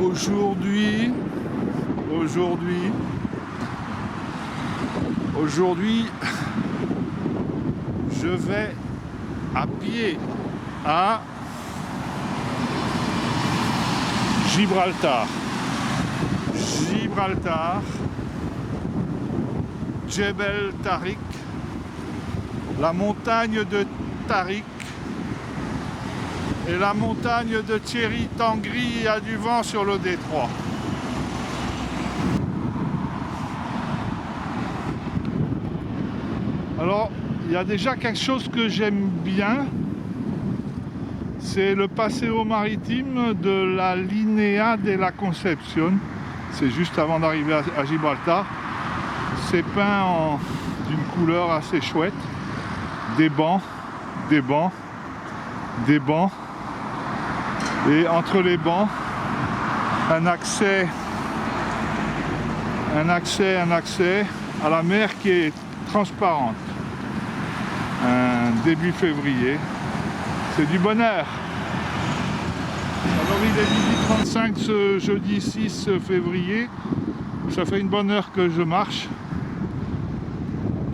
Aujourd'hui, je vais à pied à Gibraltar, Jebel Tariq, la montagne de Tariq et la montagne de Thierry Tangri. Il y a du vent sur le détroit. Alors, il y a déjà quelque chose que j'aime bien, c'est le passéo maritime de la Linea de la Concepción. C'est juste avant d'arriver à Gibraltar. C'est peint d'une couleur assez chouette. Des bancs. Et entre les bancs, un accès à la mer qui est transparente. Un début février, c'est du bonheur. Alors il est 18h35 ce jeudi 6 février, ça fait une bonne heure que je marche.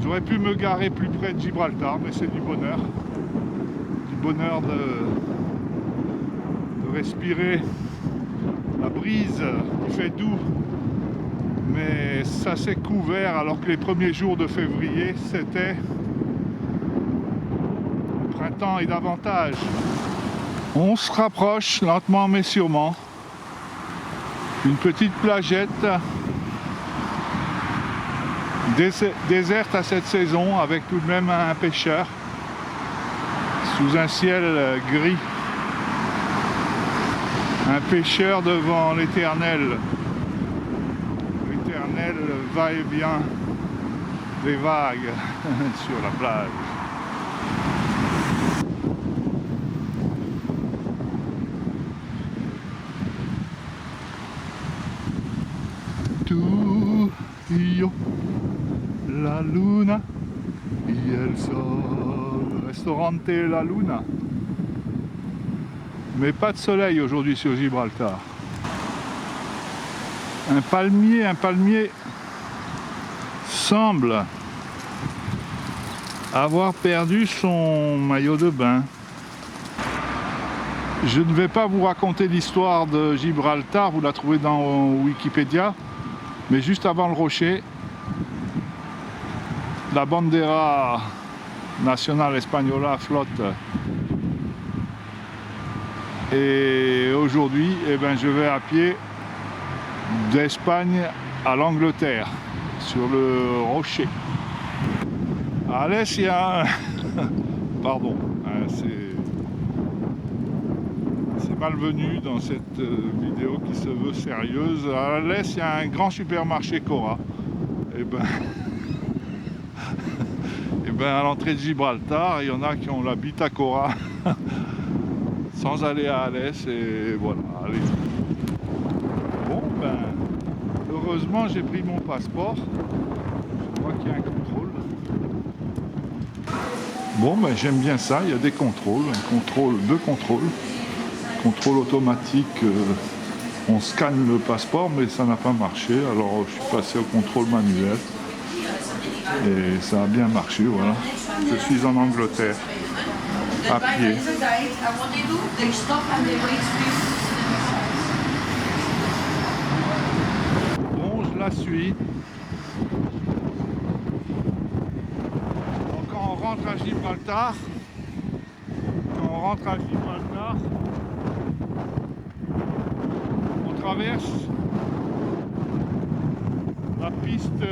J'aurais pu me garer plus près de Gibraltar, mais c'est du bonheur. Du bonheur de respirer la brise, il fait doux, mais ça s'est couvert alors que les premiers jours de février c'était printemps et davantage. On se rapproche lentement mais sûrement. Une petite plagette déserte à cette saison avec tout de même un pêcheur sous un ciel gris. Un pêcheur devant l'éternel va-et-vient des vagues sur la plage. Tu yo, la luna y el sol, restaurante La Luna. Mais pas de soleil aujourd'hui sur Gibraltar. Un palmier semble avoir perdu son maillot de bain. Je ne vais pas vous raconter l'histoire de Gibraltar, vous la trouvez dans Wikipédia, mais juste avant le rocher, la bandera nationale espagnole flotte. Et aujourd'hui, je vais à pied d'Espagne à l'Angleterre, sur le rocher. À Alès, il y a un... Pardon, c'est malvenu dans cette vidéo qui se veut sérieuse. À Alès, il y a un grand supermarché Cora. À l'entrée de Gibraltar, il y en a qui ont la bite à Cora. Sans aller à Alès, et voilà, allez. Bon, heureusement j'ai pris mon passeport. Je vois qu'il y a un contrôle. Bon, j'aime bien ça, il y a des contrôles, deux contrôles. Contrôle automatique, on scanne le passeport, mais ça n'a pas marché, alors je suis passé au contrôle manuel. Et ça a bien marché, voilà. Je suis en Angleterre. À pied. Bon, je la suis. Quand on rentre à Gibraltar, on traverse la piste des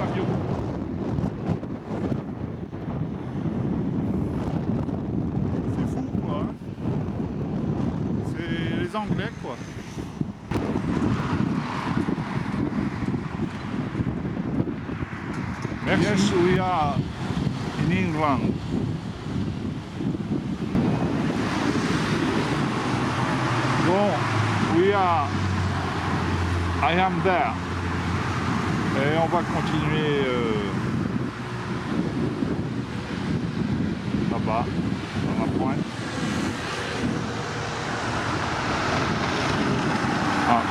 avions. Anglais quoi. Merci. Yes, we are in England. Bon, I am there. Et on va continuer là-bas, dans la pointe.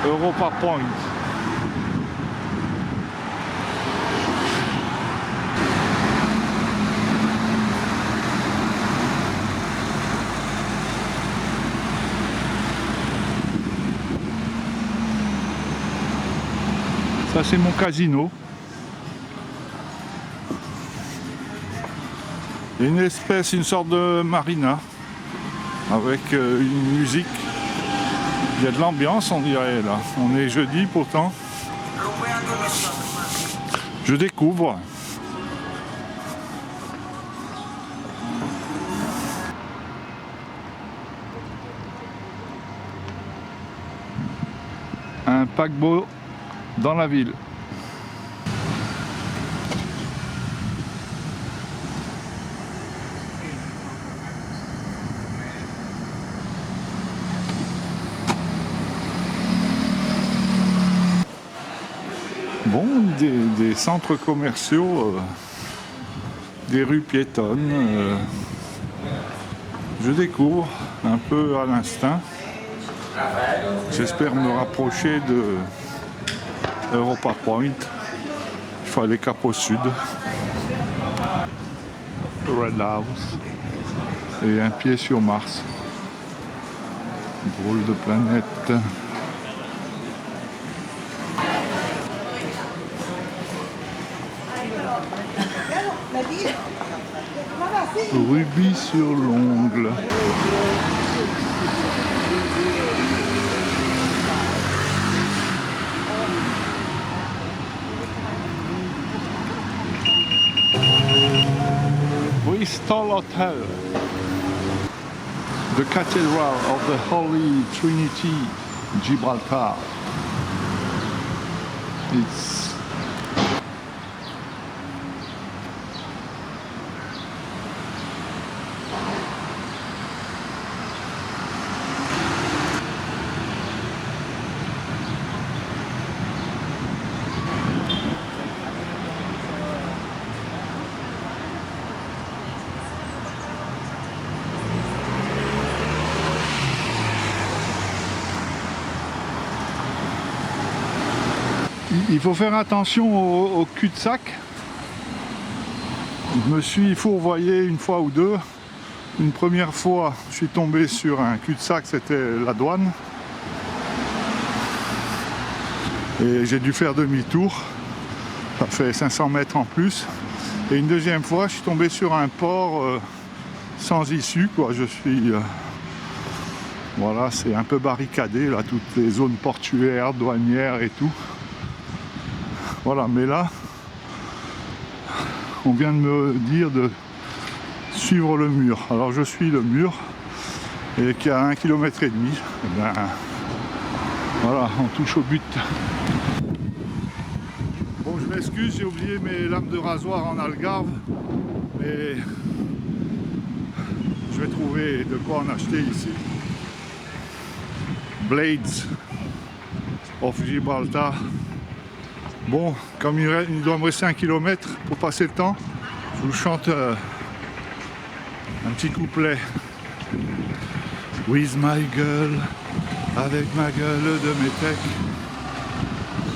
Europa Point. Ça c'est mon casino. Une sorte de marina avec une musique. Il y a de l'ambiance on dirait là. On est jeudi pourtant. Je découvre. Un paquebot dans la ville. Bon, des centres commerciaux, des rues piétonnes. Je découvre un peu à l'instinct. J'espère me rapprocher de Europa Point. Il faut aller cap au sud. Red House. Et un pied sur Mars. Drôle de planète. Rubis sur l'ongle. Bristol Hotel. The Cathedral of the Holy Trinity, Gibraltar. It's il faut faire attention au cul-de-sac. Je me suis fourvoyé une fois ou deux. Une première fois, je suis tombé sur un cul-de-sac, c'était la douane. Et j'ai dû faire demi-tour. Ça fait 500 mètres en plus. Et une deuxième fois, je suis tombé sur un port sans issue, quoi. Je suis... voilà, c'est un peu barricadé, là, toutes les zones portuaires, douanières et tout. Voilà, mais là, on vient de me dire de suivre le mur. Alors je suis le mur, et qui a 1,5 km. Et bien, voilà, on touche au but. Bon, je m'excuse, j'ai oublié mes lames de rasoir en Algarve, mais je vais trouver de quoi en acheter ici. Blades of Gibraltar. Bon, comme il doit me rester 1 km pour passer le temps, je vous chante un petit couplet. With my girl, avec ma gueule de métèque,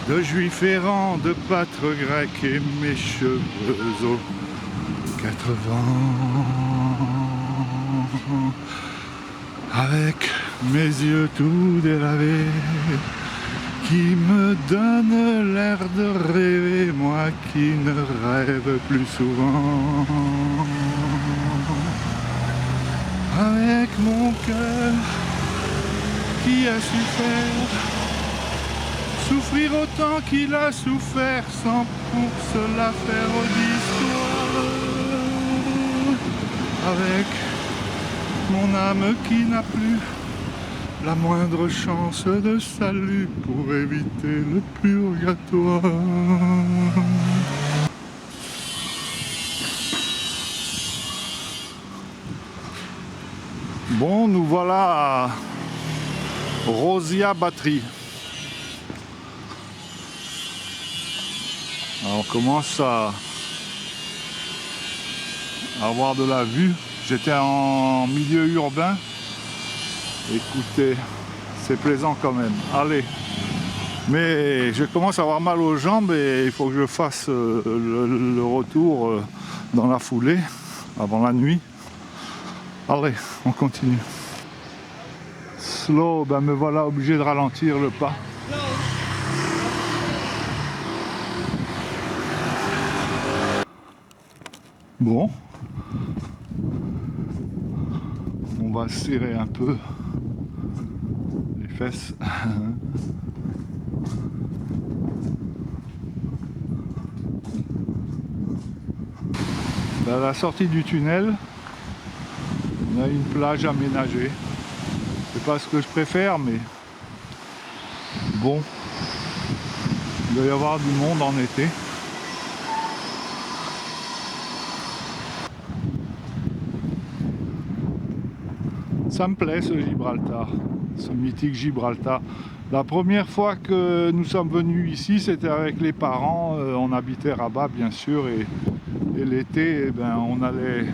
de juif errant, de pâtre grec et mes cheveux aux 80. Avec mes yeux tout délavés, qui me donne l'air de rêver, moi qui ne rêve plus souvent. Avec mon cœur qui a souffrir autant qu'il a souffert, sans pour cela faire d'histoire. Avec mon âme qui n'a plus la moindre chance de salut pour éviter le purgatoire. Bon, nous voilà à Rosia Battery. Alors, on commence à avoir de la vue. J'étais en milieu urbain. Écoutez, c'est plaisant quand même. Allez, Mais je commence à avoir mal aux jambes et il faut que je fasse le retour dans la foulée, avant la nuit. Allez, on continue. Slow, ben me voilà obligé de ralentir le pas. Bon. On va serrer un peu les fesses. À la sortie du tunnel, on a une plage aménagée. C'est pas ce que je préfère, mais bon, il doit y avoir du monde en été. Ça me plaît ce Gibraltar, ce mythique Gibraltar. La première fois que nous sommes venus ici, c'était avec les parents. On habitait Rabat, bien sûr, et l'été, eh ben, on allait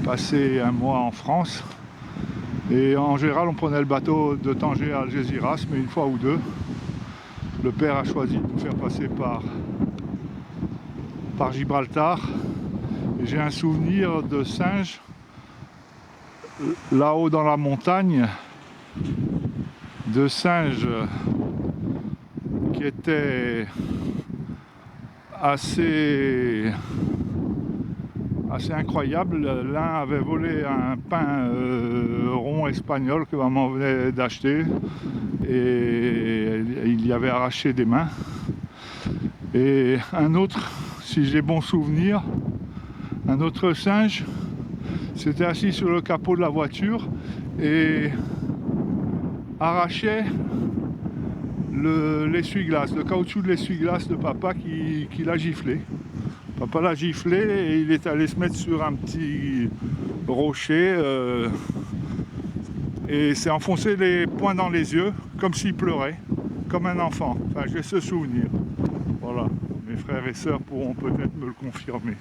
passer un mois en France. Et en général, on prenait le bateau de Tanger à Algeciras, mais une fois ou deux. Le père a choisi de nous faire passer par Gibraltar. Et j'ai un souvenir de singes là-haut dans la montagne, de singes qui étaient assez incroyables. L'un avait volé un pain rond espagnol que maman venait d'acheter et il y avait arraché des mains. Et un autre, si j'ai bon souvenir, un autre singe s'était assis sur le capot de la voiture et arrachait l'essuie-glace, le caoutchouc de l'essuie-glace de papa qui l'a giflé. Papa l'a giflé et il est allé se mettre sur un petit rocher et s'est enfoncé les poings dans les yeux comme s'il pleurait, comme un enfant. Enfin, j'ai ce souvenir. Voilà, mes frères et sœurs pourront peut-être me le confirmer.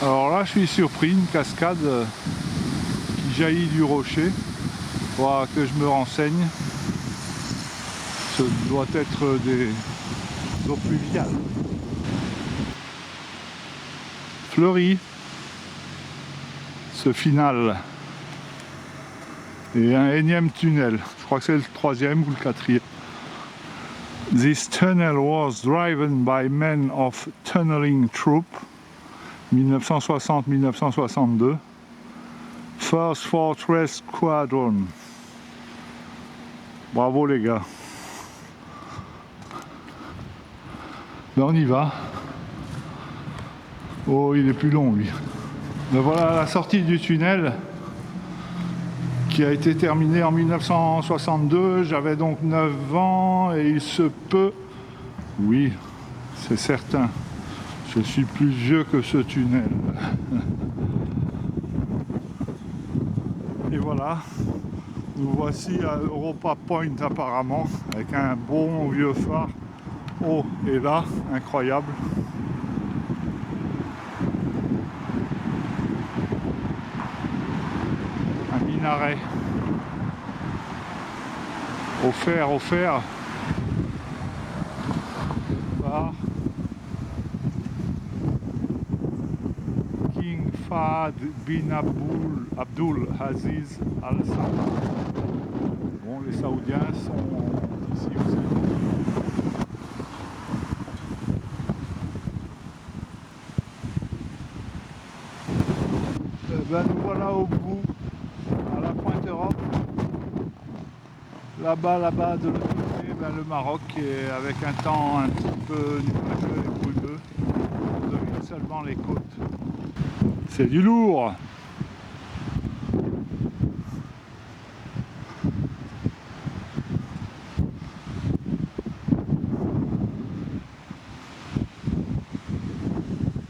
Alors là, je suis surpris, une cascade qui jaillit du rocher. Il faudra que je me renseigne. Ce doit être des eaux pluviales. Fleuri, ce final. Et un énième tunnel. Je crois que c'est le troisième ou le quatrième. This tunnel was driven by men of tunneling troop. 1960-1962. First Fortress Squadron. Bravo les gars. Ben on y va. Oh, il est plus long lui. Ben voilà la sortie du tunnel qui a été terminée en 1962. J'avais donc 9 ans et il se peut, oui, c'est certain, je suis plus vieux que ce tunnel. Et voilà, nous voici à Europa Point apparemment, avec un bon vieux phare. Oh, et là, incroyable. Un minaret. Offert par King Fahd bin Abdul Aziz Al Saud. Bon, les Saoudiens sont ici aussi. Ben, nous voilà au bout, à la Pointe Europe. Là-bas, de l'autre côté, ben, le Maroc, est avec un temps un petit peu nuageux et brumeux. On domine seulement les côtes. C'est du lourd!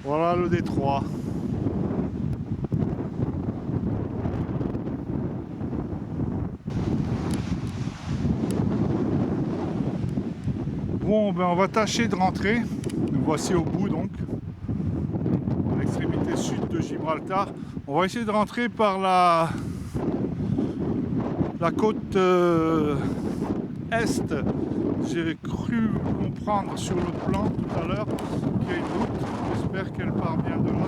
Voilà le détroit. Bon, ben on va tâcher de rentrer. Nous voici au bout donc, à l'extrémité sud de Gibraltar. On va essayer de rentrer par la côte est. J'ai cru comprendre sur le plan tout à l'heure qu'il y a une route. J'espère qu'elle part bien de là.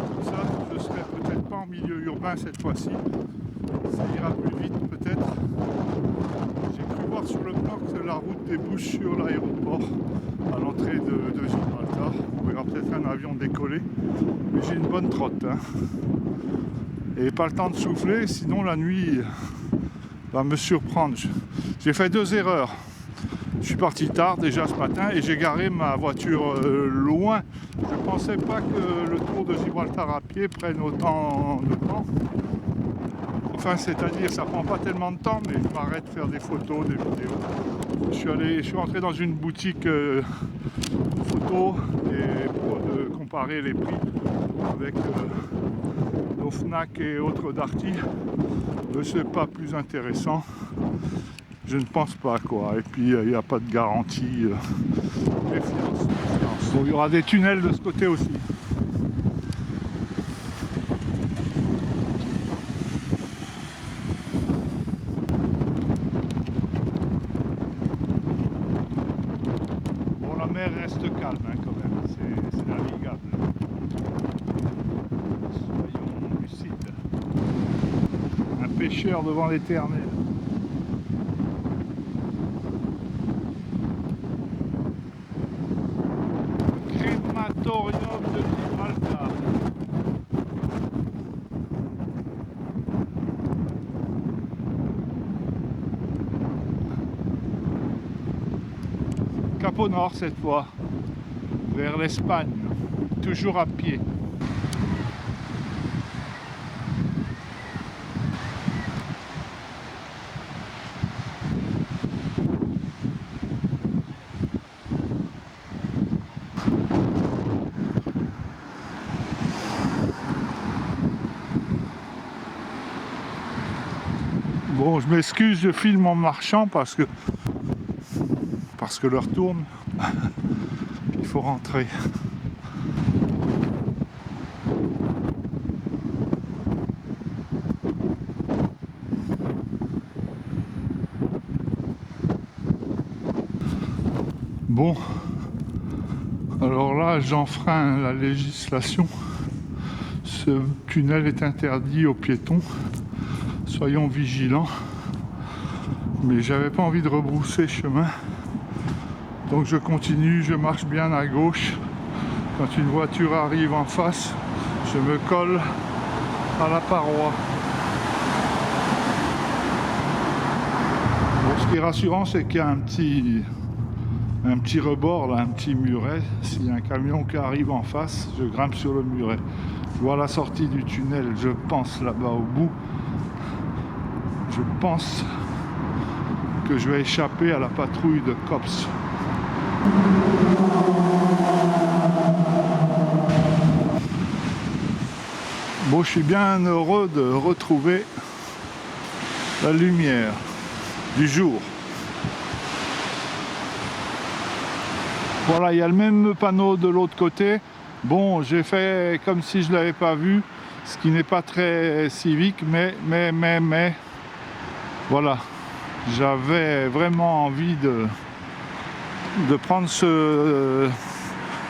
Comme ça, je ne serai peut-être pas en milieu urbain cette fois-ci. Ça ira plus vite peut-être. J'ai cru voir sur le plan que la route débouche sur l'aéroport à l'entrée de Gibraltar. On verra peut-être un avion décoller. Mais j'ai une bonne trotte. Hein. Et pas le temps de souffler, sinon la nuit va me surprendre. J'ai fait 2 erreurs. Je suis parti tard déjà ce matin et j'ai garé ma voiture loin. Je ne pensais pas que le tour de Gibraltar à pied prenne autant de temps. Enfin, c'est-à-dire, ça prend pas tellement de temps, mais je m'arrête faire des photos, des vidéos. Je suis rentré dans une boutique photo et pour comparer les prix avec nos Fnac et autres Darty. C'est pas plus intéressant. Je ne pense pas quoi. Et puis il n'y a pas de garantie. Méfiance. Bon, il y aura des tunnels de ce côté aussi. Bon, la mer reste calme hein, quand même. C'est navigable. Soyons lucides. Un pêcheur devant l'éternel. Crématorium de Gibraltar. Cap au nord cette fois, vers l'Espagne, toujours à pied. Bon, je m'excuse, je filme en marchant parce que l'heure tourne. Il faut rentrer. Bon, alors là, j'enfreins la législation. Ce tunnel est interdit aux piétons. Soyons vigilants. Mais j'avais pas envie de rebrousser chemin. Donc je continue, je marche bien à gauche. Quand une voiture arrive en face, je me colle à la paroi. Bon, ce qui est rassurant, c'est qu'il y a un petit rebord, là, un petit muret. S'il y a un camion qui arrive en face, je grimpe sur le muret. Je vois la sortie du tunnel, je pense là-bas au bout. Je pense que je vais échapper à la patrouille de cops. Bon, je suis bien heureux de retrouver la lumière du jour. Voilà, il y a le même panneau de l'autre côté. Bon, j'ai fait comme si je ne l'avais pas vu, ce qui n'est pas très civique, mais voilà, j'avais vraiment envie de prendre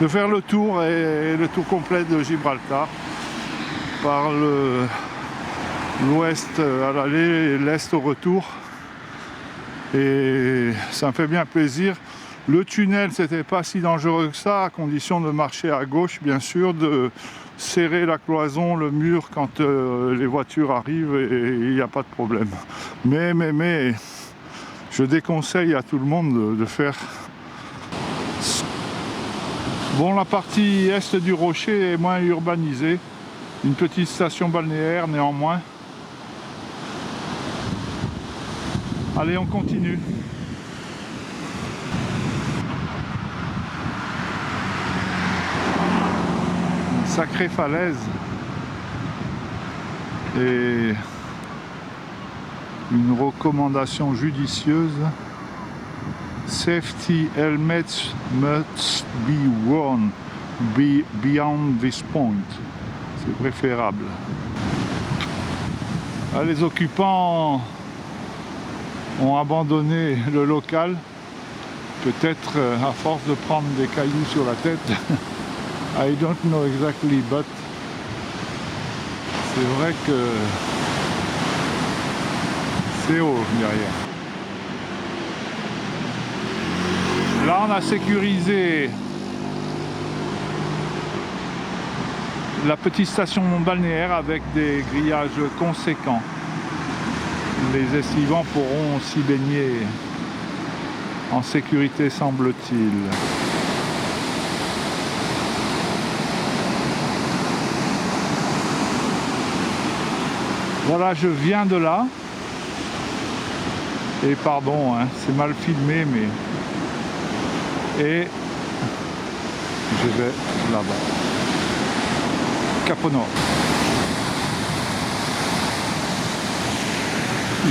de faire le tour et le tour complet de Gibraltar par l'ouest à l'aller et l'est au retour. Et ça me fait bien plaisir. Le tunnel, c'était pas si dangereux que ça, à condition de marcher à gauche, bien sûr, de serrer la cloison, le mur quand les voitures arrivent et il n'y a pas de problème. Mais, je déconseille à tout le monde de faire. Bon, la partie est du rocher est moins urbanisée, une petite station balnéaire néanmoins. Allez, on continue. Une sacrée falaise et une recommandation judicieuse Safety helmets must be worn beyond this point. C'est préférable. Ah, les occupants ont abandonné le local, peut-être à force de prendre des cailloux sur la tête. I don't know exactly, but c'est vrai que c'est haut derrière. Là, on a sécurisé la petite station balnéaire avec des grillages conséquents. Les estivants pourront s'y baigner en sécurité, semble-t-il. Voilà, je viens de là. Et pardon, hein, c'est mal filmé, mais... Et je vais là-bas. Cap au Nord.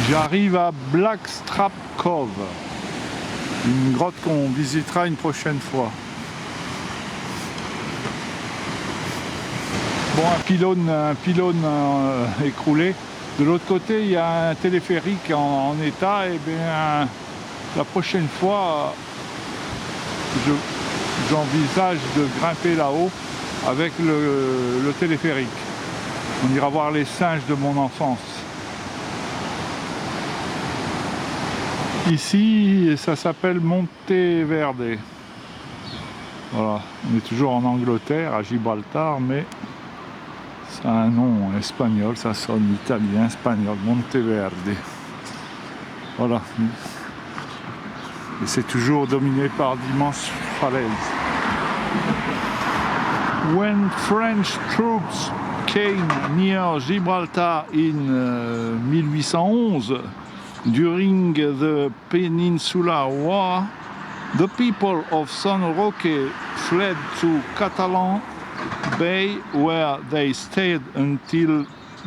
J'arrive à Blackstrap Cove, une grotte qu'on visitera une prochaine fois. Bon, un pylône écroulé. De l'autre côté, il y a un téléphérique en état. Et bien, la prochaine fois, j'envisage de grimper là-haut avec le téléphérique. On ira voir les singes de mon enfance. Ici, ça s'appelle Monteverde. Voilà, on est toujours en Angleterre, à Gibraltar, mais ça a un nom espagnol, ça sonne italien, espagnol, Monteverde. Voilà. Et c'est toujours dominé par d'immenses falaises. When French troops came near Gibraltar in 1811, during the Peninsular War, the people of San Roque fled to Catalan Bay, where they stayed until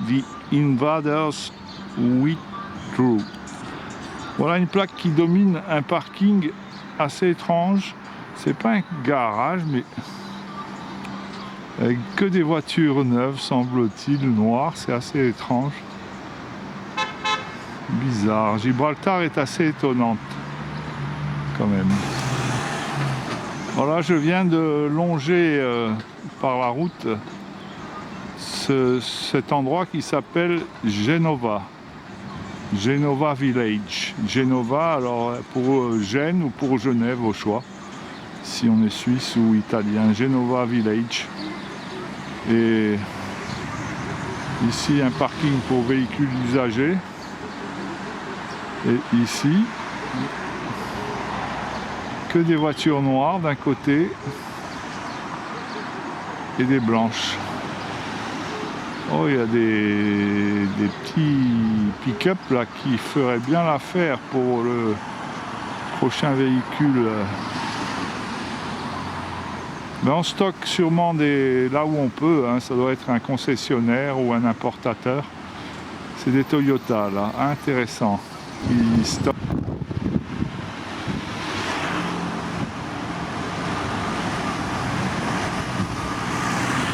the invaders withdrew. Voilà une plaque qui domine un parking assez étrange. C'est pas un garage, mais avec que des voitures neuves, semble-t-il, noires. C'est assez étrange. Bizarre. Gibraltar est assez étonnante, quand même. Voilà, je viens de longer par la route cet endroit qui s'appelle Genova. Genova Village. Genova, alors pour Gênes ou pour Genève, au choix. Si on est suisse ou italien. Genova Village. Et ici, un parking pour véhicules usagés. Et ici, que des voitures noires d'un côté et des blanches. Oh, il y a des petits pick-up là qui feraient bien l'affaire pour le prochain véhicule. Mais on stocke sûrement là où on peut, hein. Ça doit être un concessionnaire ou un importateur. C'est des Toyota là, intéressant. Ils stockent.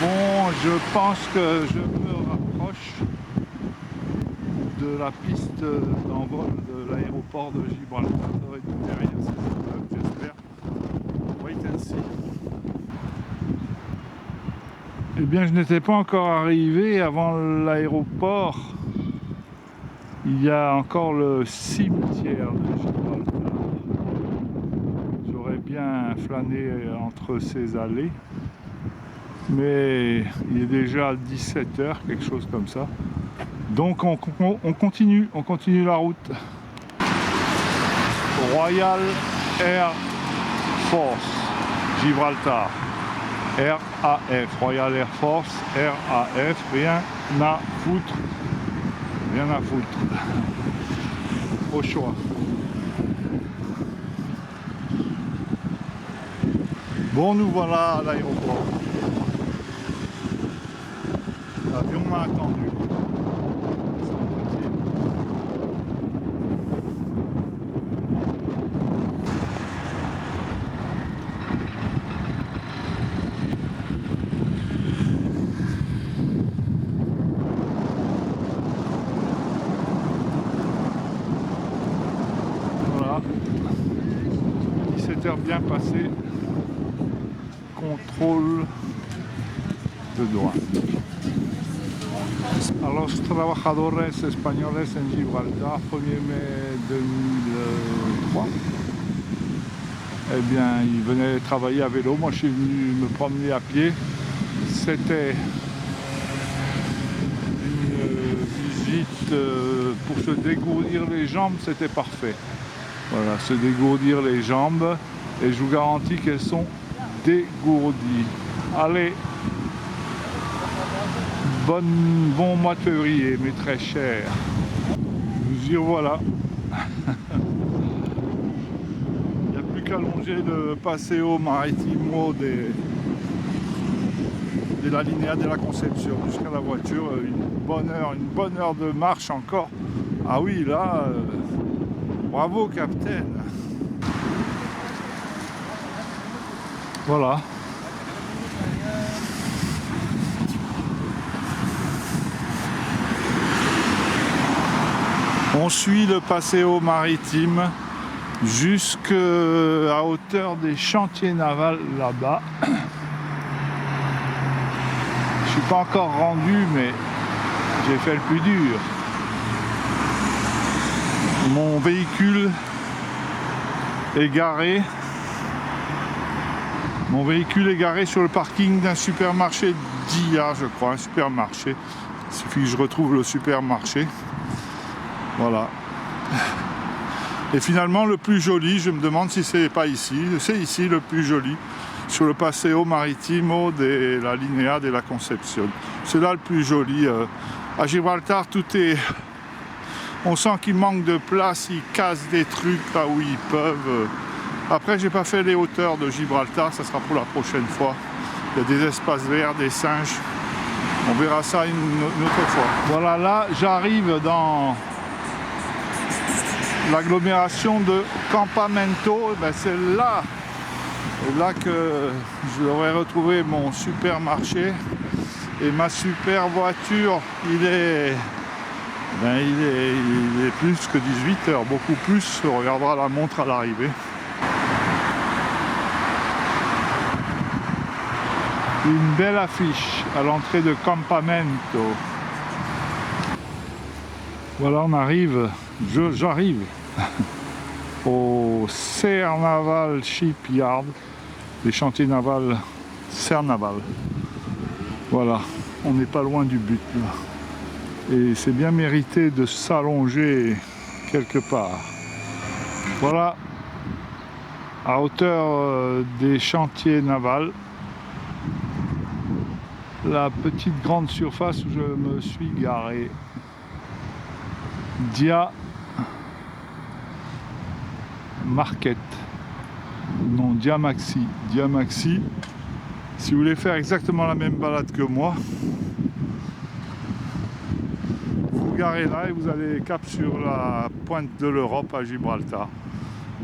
Bon, je pense que je me rapproche de la piste d'envol de l'aéroport de Gibraltar. Ça va être derrière ces immeubles, j'espère. Wait and see. Eh bien, je n'étais pas encore arrivé avant l'aéroport. Il y a encore le cimetière de Gibraltar. J'aurais bien flâné entre ces allées. Mais il est déjà 17h, quelque chose comme ça. Donc on continue la route. Royal Air Force, Gibraltar. RAF, Royal Air Force, RAF, rien à foutre. Rien à foutre. Au choix. Bon, nous voilà à l'aéroport. L'avion m'a attendu. bien passé. Contrôle de douane. A los trabajadores españoles en Gibraltar, 1er mai 2003. Eh bien, ils venaient travailler à vélo. Moi, je suis venu me promener à pied. C'était une visite pour se dégourdir les jambes, c'était parfait. Voilà, se dégourdir les jambes. Et je vous garantis qu'elles sont dégourdies. Allez, bon mois de février, mais très cher. Nous y voilà. Il n'y a plus qu'à longer le Paseo Marítimo de la Linea de la Concepción jusqu'à la voiture. Une bonne heure de marche encore. Ah oui, là, bravo, capitaine. Voilà. On suit le Paseo Maritime jusqu'à hauteur des chantiers navals là-bas. Je suis pas encore rendu, mais j'ai fait le plus dur. Mon véhicule est garé. Mon véhicule est garé sur le parking d'un supermarché d'IA, je crois, un supermarché. Il suffit que je retrouve le supermarché. Voilà. Et finalement, le plus joli, je me demande si c'est pas ici. C'est ici le plus joli, sur le Paseo Marítimo de la Linea de la Concepción. C'est là le plus joli. À Gibraltar, tout est... On sent qu'il manque de place, ils cassent des trucs là où ils peuvent. Après, j'ai pas fait les hauteurs de Gibraltar, ça sera pour la prochaine fois. Il y a des espaces verts, des singes. On verra ça une autre fois. Voilà, là, j'arrive dans l'agglomération de Campamento. Ben, c'est là que je devrais retrouver mon supermarché. Et ma super voiture, il est plus que 18h, beaucoup plus. On regardera la montre à l'arrivée. Une belle affiche à l'entrée de Campamento. Voilà, on arrive, j'arrive au Cernaval Shipyard, les chantiers navals Cernaval. Voilà, on n'est pas loin du but là. Et c'est bien mérité de s'allonger quelque part. Voilà, à hauteur des chantiers navals. La petite grande surface où je me suis garé. Dia Market. Non, Dia Maxi. Dia Maxi. Si vous voulez faire exactement la même balade que moi, vous vous garez là et vous allez cap sur la pointe de l'Europe à Gibraltar.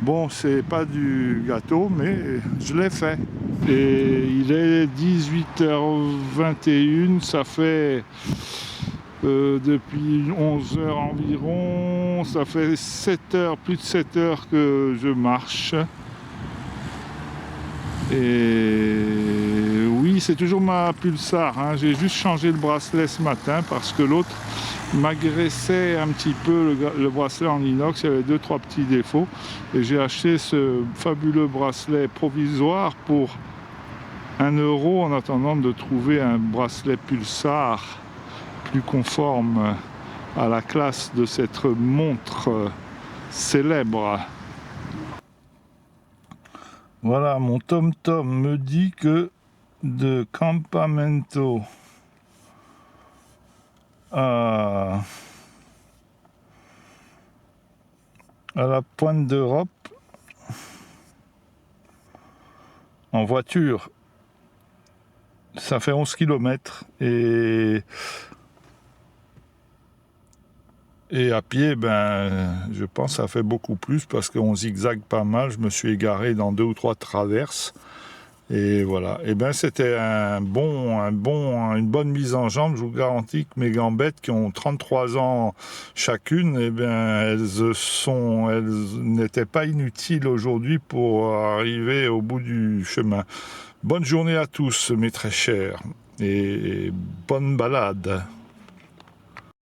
Bon, c'est pas du gâteau, mais je l'ai fait. Et il est 18h21, ça fait depuis 11h environ, ça fait 7 heures, plus de 7 heures que je marche. Et oui, c'est toujours ma Pulsar, hein. J'ai juste changé le bracelet ce matin parce que l'autre m'agressait un petit peu le bracelet en inox, il y avait 2-3 petits défauts. Et j'ai acheté ce fabuleux bracelet provisoire pour 1 € en attendant de trouver un bracelet Pulsar plus conforme à la classe de cette montre célèbre. Voilà, mon TomTom me dit que de Campamento à la pointe d'Europe en voiture, ça fait 11 km et à pied, ben, je pense que ça fait beaucoup plus parce qu'on zigzague pas mal. Je me suis égaré dans 2 ou 3 traverses Et voilà. Et ben c'était une bonne mise en jambe. Je vous garantis que mes gambettes qui ont 33 ans chacune, et ben elles n'étaient pas inutiles aujourd'hui pour arriver au bout du chemin. Bonne journée à tous, mes très chers, et bonne balade.